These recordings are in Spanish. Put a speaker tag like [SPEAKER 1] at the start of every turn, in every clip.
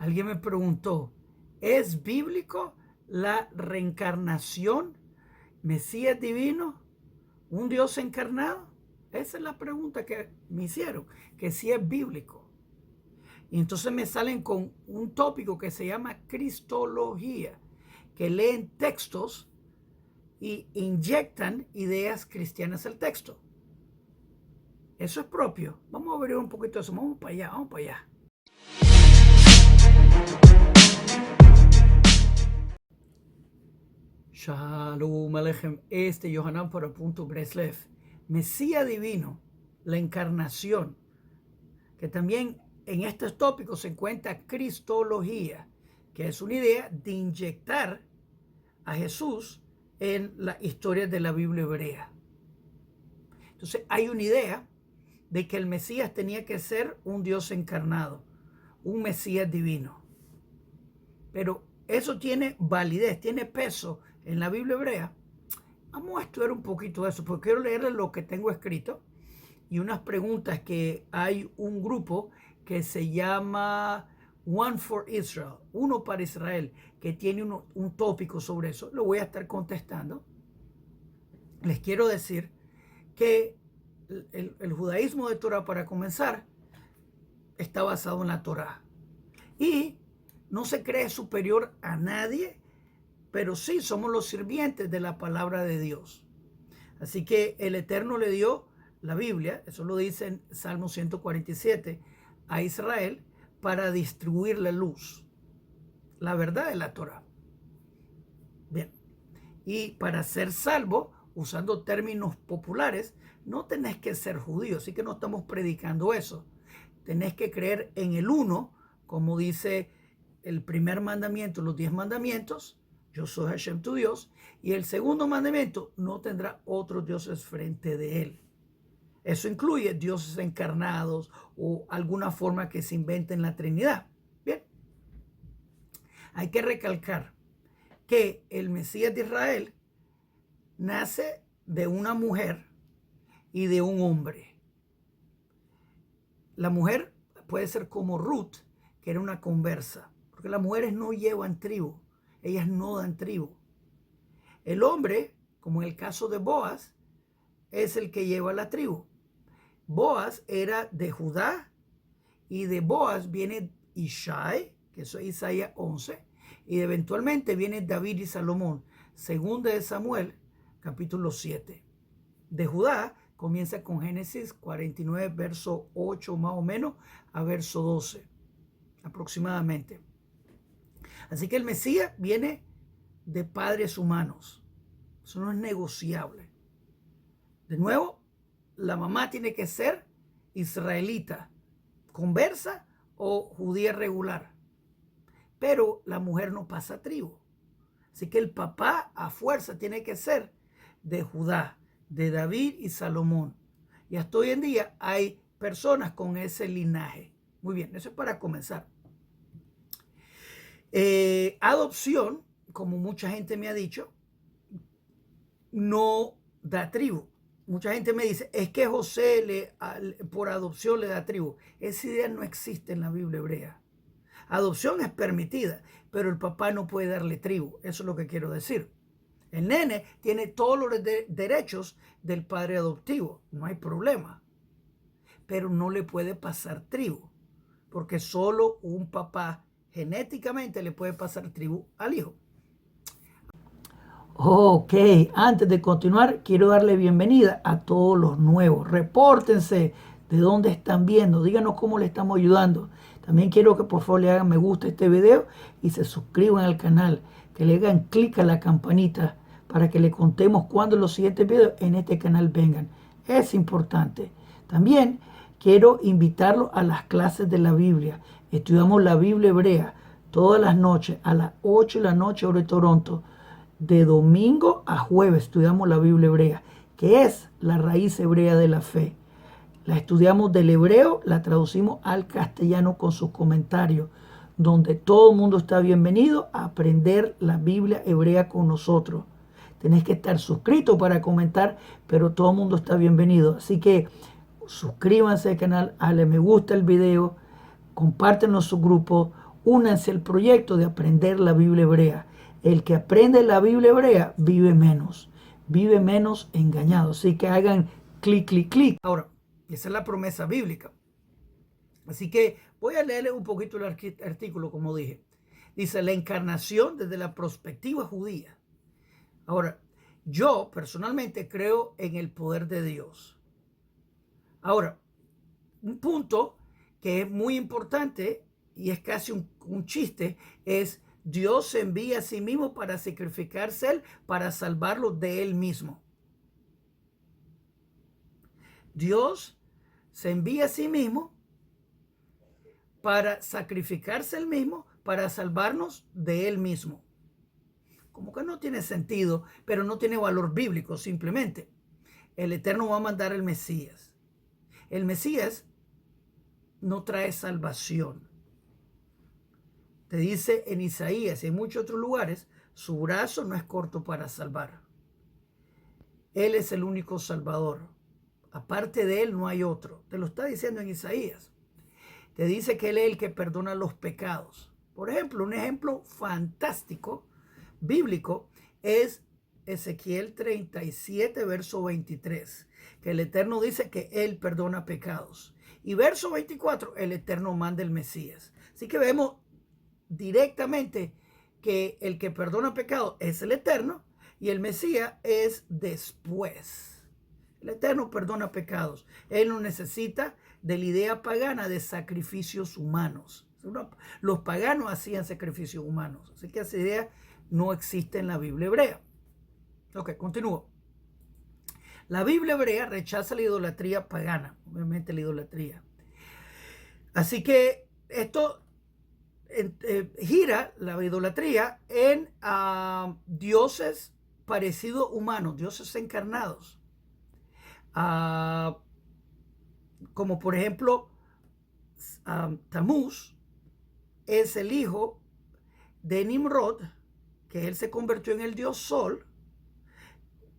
[SPEAKER 1] Alguien me preguntó, ¿es bíblico la reencarnación? ¿Mesías divino? ¿Un Dios encarnado? Esa es la pregunta que me hicieron, que si es bíblico. Y entonces me salen con un tópico que se llama cristología, que leen textos y inyectan ideas cristianas al texto. Eso es propio. Vamos a ver un poquito de eso. Vamos para allá, vamos para allá. Shalom Aleichem. Yohanan para Punto Breslev. Mesías divino, la encarnación, que también en estos tópicos se encuentra cristología, que es una idea de inyectar a Jesús en la historia de la Biblia hebrea. Entonces hay una idea de que el Mesías tenía que ser un Dios encarnado, un Mesías divino. Pero eso tiene validez, tiene peso en la Biblia hebrea. Vamos a estudiar un poquito de eso, porque quiero leerles lo que tengo escrito y unas preguntas que hay un grupo que se llama One for Israel, uno para Israel, que tiene un tópico sobre eso. Lo voy a estar contestando. Les quiero decir que el judaísmo de Torah, para comenzar, está basado en la Torah. Y no se cree superior a nadie, pero sí somos los sirvientes de la palabra de Dios. Así que el Eterno le dio la Biblia, eso lo dice en Salmo 147, a Israel para distribuir la luz, la verdad de la Torah. Bien, y para ser salvo, usando términos populares, no tenés que ser judío, así que no estamos predicando eso. Tenés que creer en el uno, como dice el primer mandamiento, los 10 mandamientos, yo soy Hashem tu Dios, y el segundo mandamiento, no tendrá otros dioses frente de él. Eso incluye dioses encarnados o alguna forma que se invente en la Trinidad. Bien, hay que recalcar que el Mesías de Israel nace de una mujer y de un hombre. La mujer puede ser como Ruth, que era una conversa, porque las mujeres no llevan tribu, ellas no dan tribu. El hombre, como en el caso de Boaz, es el que lleva la tribu. Boaz era de Judá y de Boaz viene Ishai, que es Isaías 11, y eventualmente viene David y Salomón, segunda de Samuel, capítulo 7. De Judá comienza con Génesis 49, verso 8 más o menos, a verso 12, aproximadamente. Así que el Mesías viene de padres humanos. Eso no es negociable. De nuevo, la mamá tiene que ser israelita, conversa o judía regular. Pero la mujer no pasa tribu. Así que el papá a fuerza tiene que ser de Judá, de David y Salomón. Y hasta hoy en día hay personas con ese linaje. Muy bien, eso es para comenzar. Adopción, como mucha gente me ha dicho, no da tribu. Mucha gente me dice, es que José por adopción le da tribu. Esa idea no existe en la Biblia hebrea. Adopción es permitida, pero el papá no puede darle tribu. Eso es lo que quiero decir. El nene tiene todos los derechos del padre adoptivo, no hay problema. Pero no le puede pasar tribu, porque solo un papá genéticamente le puede pasar tribu al hijo. Ok, antes de continuar, quiero darle bienvenida a todos los nuevos. Repórtense de dónde están viendo, díganos cómo le estamos ayudando. También quiero que por favor le hagan me gusta a este video y se suscriban al canal, que le hagan clic a la campanita para que le contemos cuando los siguientes videos en este canal vengan. Es importante. También quiero invitarlos a las clases de la Biblia. Estudiamos la Biblia hebrea todas las noches a las 8 de la noche hora de Toronto. De domingo a jueves estudiamos la Biblia hebrea, que es la raíz hebrea de la fe. La estudiamos del hebreo, la traducimos al castellano con sus comentarios, donde todo el mundo está bienvenido a aprender la Biblia hebrea con nosotros. Tenés que estar suscrito para comentar, pero todo el mundo está bienvenido. Así que suscríbanse al canal, dale me gusta el video, compártenlo en su grupo únanse al proyecto de aprender la Biblia hebrea. El que aprende la Biblia hebrea vive menos engañado. Así que hagan clic, clic, clic. Ahora, esa es la promesa bíblica. Así que voy a leerles un poquito el artículo, como dije. Dice, la encarnación desde la perspectiva judía. Ahora, yo personalmente creo en el poder de Dios. Ahora, un punto que es muy importante y es casi un chiste es Dios se envía a sí mismo para sacrificarse él, para salvarlo de él mismo. Dios se envía a sí mismo para sacrificarse él mismo, para salvarnos de él mismo. Como que no tiene sentido, pero no tiene valor bíblico simplemente. El Eterno va a mandar el Mesías. El Mesías no trae salvación. Te dice en Isaías y en muchos otros lugares, su brazo no es corto para salvar. Él es el único salvador. Aparte de él no hay otro. Te lo está diciendo en Isaías. Te dice que él es el que perdona los pecados. Por ejemplo, un ejemplo fantástico, bíblico, es Ezequiel 37, verso 23, que el Eterno dice que él perdona pecados. Y verso 24, el Eterno manda el Mesías. Así que vemos directamente que el que perdona pecados es el Eterno y el Mesías es después. El Eterno perdona pecados. Él no necesita de la idea pagana de sacrificios humanos. Los paganos hacían sacrificios humanos. Así que esa idea no existe en la Biblia hebrea. Ok, continúo. La Biblia hebrea rechaza la idolatría pagana. Obviamente la idolatría. Así que esto gira la idolatría en dioses parecidos humanos, dioses encarnados. Como por ejemplo, Tamuz es el hijo de Nimrod, que él se convirtió en el dios Sol.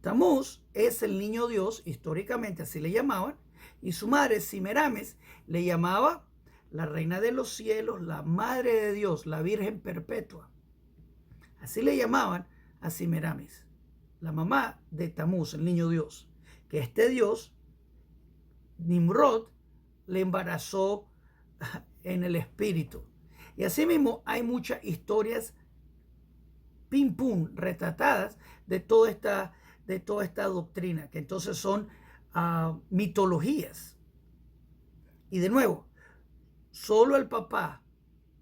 [SPEAKER 1] Tamuz es el niño Dios, históricamente así le llamaban, y su madre, Semiramis, le llamaba la reina de los cielos, la madre de Dios, la Virgen perpetua. Así le llamaban a Semiramis, la mamá de Tamuz, el niño Dios, que este Dios, Nimrod, le embarazó en el espíritu. Y asimismo hay muchas historias pim pum retratadas de toda esta doctrina, que entonces son mitologías. Y de nuevo, solo el papá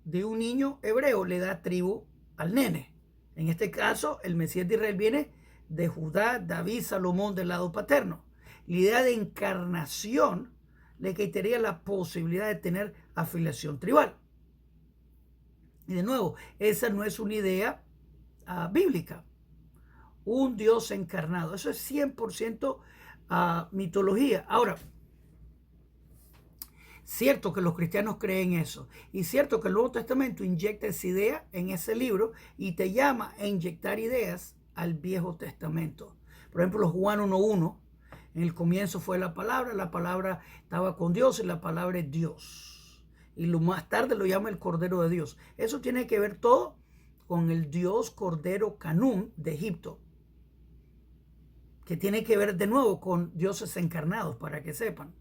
[SPEAKER 1] de un niño hebreo le da tribu al nene. En este caso, el Mesías de Israel viene de Judá, David, Salomón del lado paterno. La idea de encarnación le quitaría la posibilidad de tener afiliación tribal. Y de nuevo, esa no es una idea bíblica. Un Dios encarnado. Eso es 100% mitología. Ahora, cierto que los cristianos creen eso. Y cierto que el Nuevo Testamento inyecta esa idea en ese libro y te llama a inyectar ideas al Viejo Testamento. Por ejemplo, Juan 1:1. En el comienzo fue la palabra estaba con Dios y la palabra es Dios. Y más tarde lo llama el Cordero de Dios. Eso tiene que ver todo con el Dios Cordero Canún de Egipto, que tiene que ver de nuevo con dioses encarnados, para que sepan.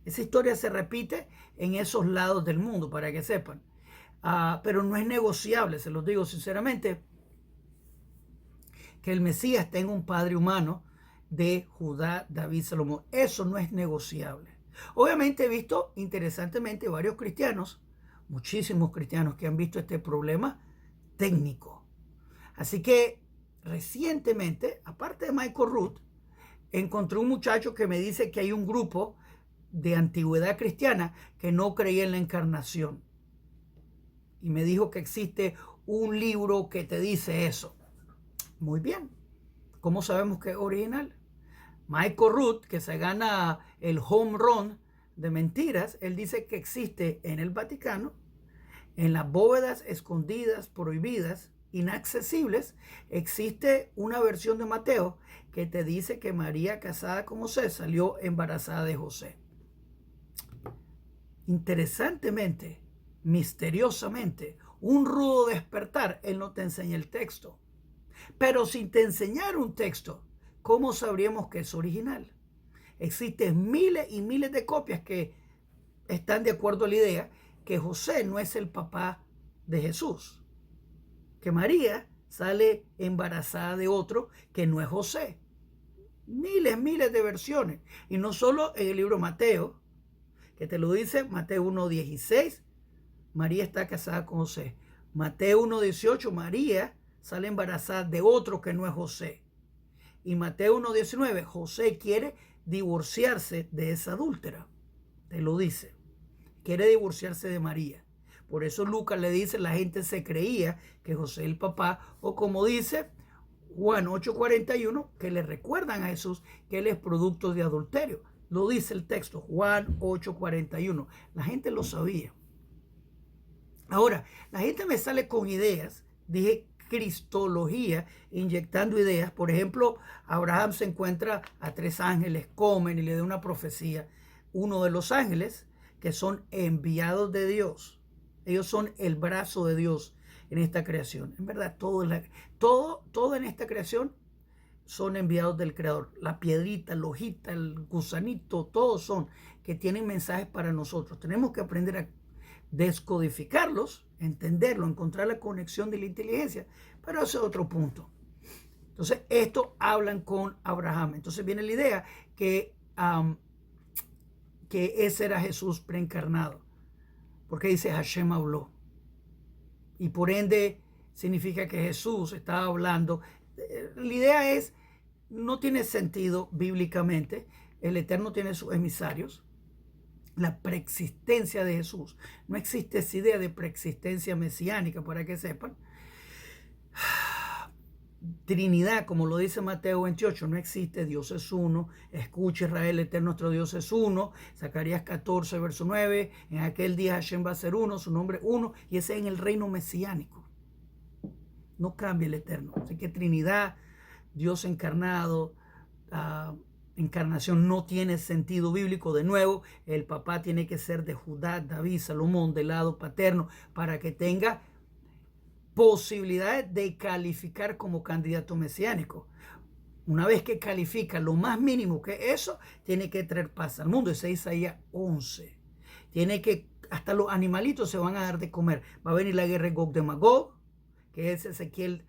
[SPEAKER 1] Esa historia se repite en esos lados del mundo, para que sepan. Pero no es negociable, se los digo sinceramente, que el Mesías tenga un padre humano de Judá, David, Salomón. Eso no es negociable. Obviamente he visto, interesantemente, varios cristianos, muchísimos cristianos que han visto este problema técnico. Así que recientemente, aparte de Michael Root, encontré un muchacho que me dice que hay un grupo de antigüedad cristiana que no creía en la encarnación. Y me dijo que existe un libro que te dice eso. Muy bien. ¿Cómo sabemos que es original? Michael Root, que se gana el home run de mentiras, él dice que existe en el Vaticano, en las bóvedas escondidas, prohibidas, inaccesibles, existe una versión de Mateo que te dice que María, casada con José, salió embarazada de José. Interesantemente, misteriosamente, un rudo despertar, Él no te enseña el texto. Pero si te enseñara un texto, ¿cómo sabríamos que es original? Existen miles y miles de copias que están de acuerdo a la idea que José no es el papá de Jesús, que María sale embarazada de otro que no es José. Miles de versiones. Y no solo en el libro Mateo, que te lo dice Mateo 1:16, María está casada con José. Mateo 1:18, María sale embarazada de otro que no es José. Y Mateo 1:19, José quiere divorciarse de esa adúltera. Te lo dice. Quiere divorciarse de María. Por eso Lucas le dice, la gente se creía que José es el papá, o como dice Juan 8:41, que le recuerdan a Jesús que él es producto de adulterio. Lo dice el texto, Juan 8:41. La gente lo sabía. Ahora, la gente me sale con ideas, dije cristología, inyectando ideas. Por ejemplo, Abraham se encuentra a 3 ángeles, comen y le da una profecía. Uno de los ángeles que son enviados de Dios. Ellos son el brazo de Dios en esta creación. En verdad, todo en esta creación son enviados del Creador. La piedrita, la hojita, el gusanito, todos son que tienen mensajes para nosotros. Tenemos que aprender a descodificarlos, entenderlo, encontrar la conexión de la inteligencia, pero ese es otro punto. Entonces, esto hablan con Abraham. Entonces viene la idea que ese era Jesús preencarnado, porque dice Hashem habló, y por ende significa que Jesús estaba hablando. La idea es, no tiene sentido bíblicamente. El Eterno tiene sus emisarios. La preexistencia de Jesús, no existe esa idea de preexistencia mesiánica, para que sepan. Trinidad, como lo dice Mateo 28, no existe, Dios es uno. Escucha Israel, el Eterno nuestro Dios es uno. Zacarías 14, verso 9, en aquel día Hashem va a ser uno, su nombre uno, y ese es en el reino mesiánico. No cambia el Eterno. Así que Trinidad, Dios encarnado, encarnación no tiene sentido bíblico. De nuevo, el papá tiene que ser de Judá, David, Salomón, del lado paterno, para que tenga posibilidades de calificar como candidato mesiánico. Una vez que califica lo más mínimo que eso, tiene que traer paz al mundo. Ese es Isaías 11. Tiene que, hasta los animalitos se van a dar de comer. Va a venir la guerra de Gog de Magog, que es Ezequiel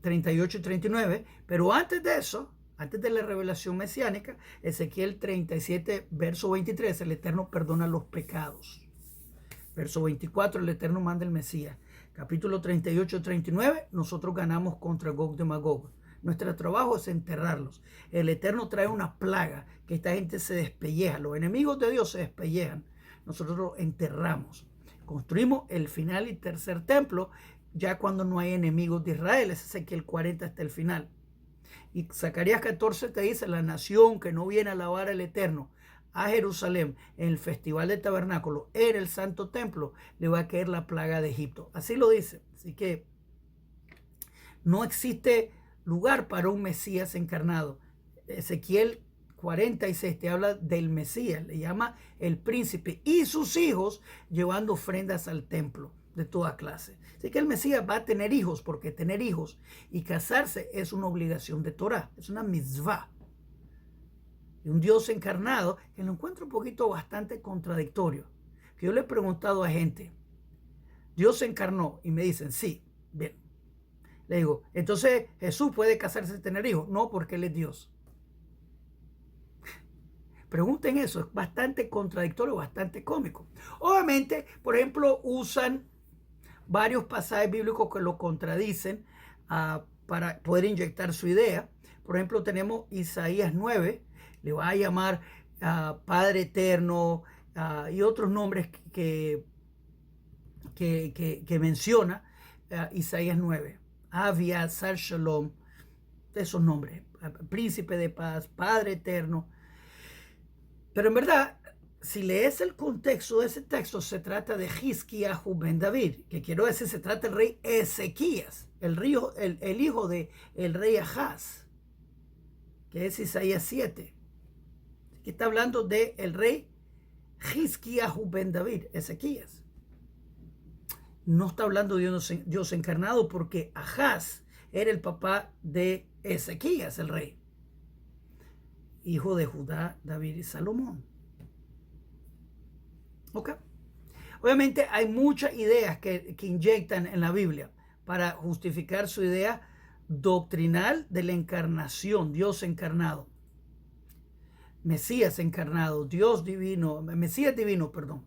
[SPEAKER 1] 38 y 39. Pero antes de eso, antes de la revelación mesiánica, Ezequiel 37, verso 23, el Eterno perdona los pecados. Verso 24, el Eterno manda el Mesías. Capítulo 38, 39, nosotros ganamos contra Gog de Magog. Nuestro trabajo es enterrarlos. El Eterno trae una plaga, que esta gente se despelleja. Los enemigos de Dios se despellejan. Nosotros los enterramos. Construimos el final y tercer templo, ya cuando no hay enemigos de Israel. Ese es Ezequiel 40 hasta el final. Y Zacarías 14 te dice, la nación que no viene a alabar al Eterno a Jerusalén en el festival de tabernáculo, en el santo templo, le va a caer la plaga de Egipto. Así lo dice. Así que no existe lugar para un Mesías encarnado. Ezequiel 46 te habla del Mesías, le llama el príncipe y sus hijos llevando ofrendas al templo de toda clase. Así que el Mesías va a tener hijos, porque tener hijos y casarse es una obligación de Torah, es una mitzvah. Y un Dios encarnado, que lo encuentro un poquito bastante contradictorio. Que yo le he preguntado a gente, ¿Dios se encarnó? Y me dicen, sí. Bien. Le digo, entonces Jesús puede casarse y tener hijos. No, porque Él es Dios. Pregunten eso, es bastante contradictorio, bastante cómico. Obviamente, por ejemplo, usan varios pasajes bíblicos que lo contradicen para poder inyectar su idea. Por ejemplo, tenemos Isaías 9, le va a llamar Padre Eterno y otros nombres que menciona Isaías 9. Avia, Sar Shalom, esos nombres, Príncipe de Paz, Padre Eterno. Pero en verdad, si lees el contexto de ese texto, se trata de Hizkiyahu ben David, que quiero decir, se trata del rey Ezequías, el hijo del rey Ahaz, que es Isaías 7. Que está hablando del rey Hizkiyahu ben David, Ezequías. No está hablando de Dios encarnado porque Ahaz era el papá de Ezequías, el rey, hijo de Judá, David y Salomón. ¿Ok? Obviamente hay muchas ideas que inyectan en la Biblia para justificar su idea doctrinal de la encarnación, Dios encarnado, Mesías encarnado, Dios divino, Mesías divino, perdón.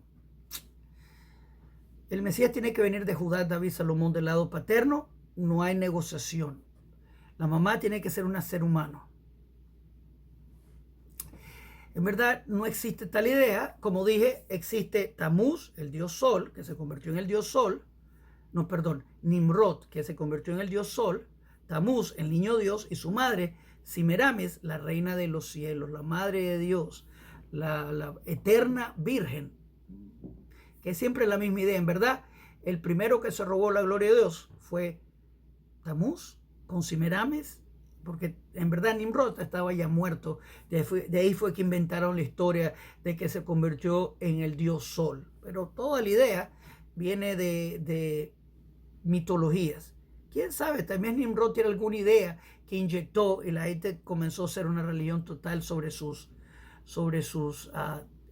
[SPEAKER 1] El Mesías tiene que venir de Judá, David, Salomón del lado paterno, no hay negociación. La mamá tiene que ser un ser humano. En verdad no existe tal idea. Como dije, existe Tamuz, el dios sol, que se convirtió en el dios sol. No, perdón, Nimrod, que se convirtió en el dios sol. Tamuz, el niño Dios, y su madre, Semiramis, la reina de los cielos, la madre de Dios, la eterna virgen, que es siempre la misma idea. En verdad, el primero que se robó la gloria de Dios fue Tamuz con Semiramis, porque en verdad Nimrod estaba ya muerto. De ahí fue que inventaron la historia de que se convirtió en el dios sol. Pero toda la idea viene de mitologías. ¿Quién sabe? También Nimrod tiene alguna idea que inyectó y la gente comenzó a ser una religión total sobre sus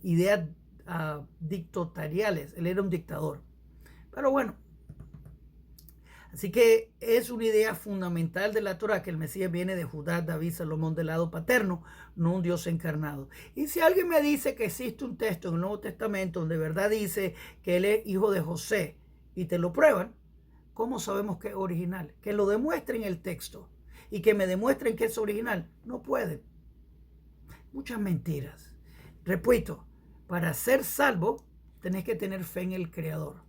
[SPEAKER 1] ideas dictatoriales. Él era un dictador. Pero bueno, así que es una idea fundamental de la Torah que el Mesías viene de Judá, David, Salomón del lado paterno, no un Dios encarnado. Y si alguien me dice que existe un texto en el Nuevo Testamento donde de verdad dice que él es hijo de José y te lo prueban, ¿cómo sabemos que es original? Que lo demuestren en el texto y que me demuestren que es original. No pueden. Muchas mentiras. Repito, para ser salvo tenés que tener fe en el Creador.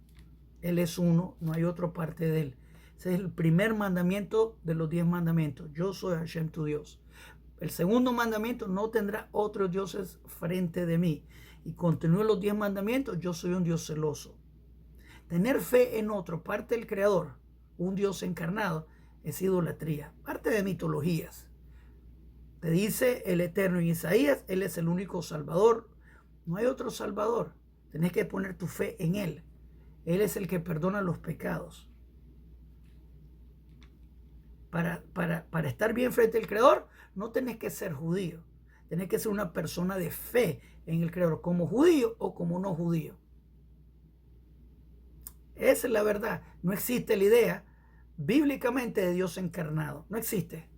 [SPEAKER 1] Él es uno, no hay otra parte de él. Ese es el primer mandamiento de los 10 mandamientos. Yo soy Hashem tu Dios. El segundo mandamiento, no tendrás otros dioses frente de mí. Y continúa los 10 mandamientos, yo soy un Dios celoso. Tener fe en otro, parte del Creador, un Dios encarnado, es idolatría, parte de mitologías. Te dice el Eterno en Isaías, Él es el único Salvador. No hay otro Salvador. Tenés que poner tu fe en Él. Él es el que perdona los pecados. Para estar bien frente al Creador, no tenés que ser judío. Tenés que ser una persona de fe en el Creador, como judío o como no judío. Esa es la verdad. No existe la idea bíblicamente de Dios encarnado. No existe.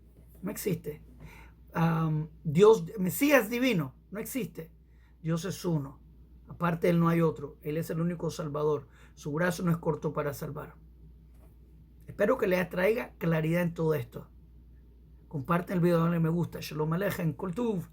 [SPEAKER 1] No existe. Dios, Mesías divino, no existe. Dios es uno. Aparte de él no hay otro. Él es el único Salvador. Su brazo no es corto para salvar. Espero que les traiga claridad en todo esto. Comparten el video, dale me gusta. Shalom Aleichem, Kol Tuv.